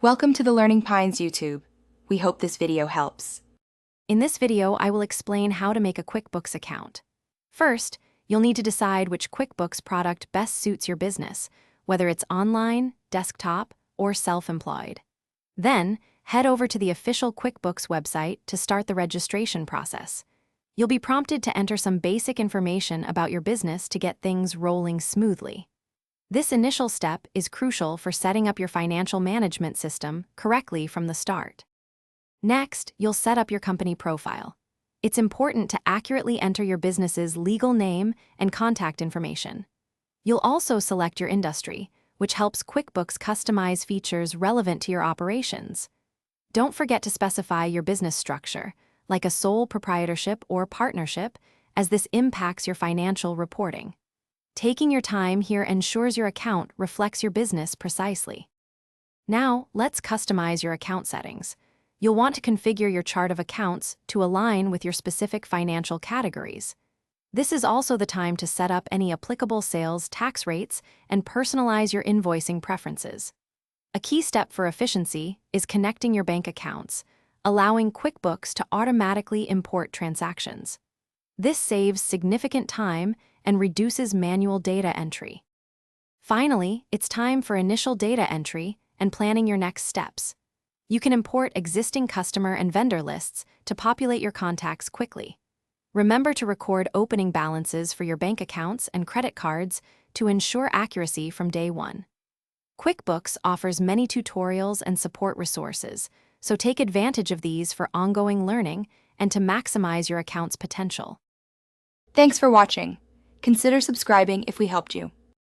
Welcome to the Learning Pines YouTube. We hope this video helps. In this video, I will explain how to make a QuickBooks account. First, you'll need to decide which QuickBooks product best suits your business, whether it's online, desktop, or self-employed. Then, head over to the official QuickBooks website to start the registration process. You'll be prompted to enter some basic information about your business to get things rolling smoothly. This initial step is crucial for setting up your financial management system correctly from the start. Next, you'll set up your company profile. It's important to accurately enter your business's legal name and contact information. You'll also select your industry, which helps QuickBooks customize features relevant to your operations. Don't forget to specify your business structure, like a sole proprietorship or partnership, as this impacts your financial reporting. Taking your time here ensures your account reflects your business precisely. Now, let's customize your account settings. You'll want to configure your chart of accounts to align with your specific financial categories. This is also the time to set up any applicable sales tax rates and personalize your invoicing preferences. A key step for efficiency is connecting your bank accounts, allowing QuickBooks to automatically import transactions. This saves significant time and reduces manual data entry. Finally, it's time for initial data entry and planning your next steps. You can import existing customer and vendor lists to populate your contacts quickly. Remember to record opening balances for your bank accounts and credit cards to ensure accuracy from day one. QuickBooks offers many tutorials and support resources, so take advantage of these for ongoing learning and to maximize your account's potential. Thanks for watching. Consider subscribing if we helped you.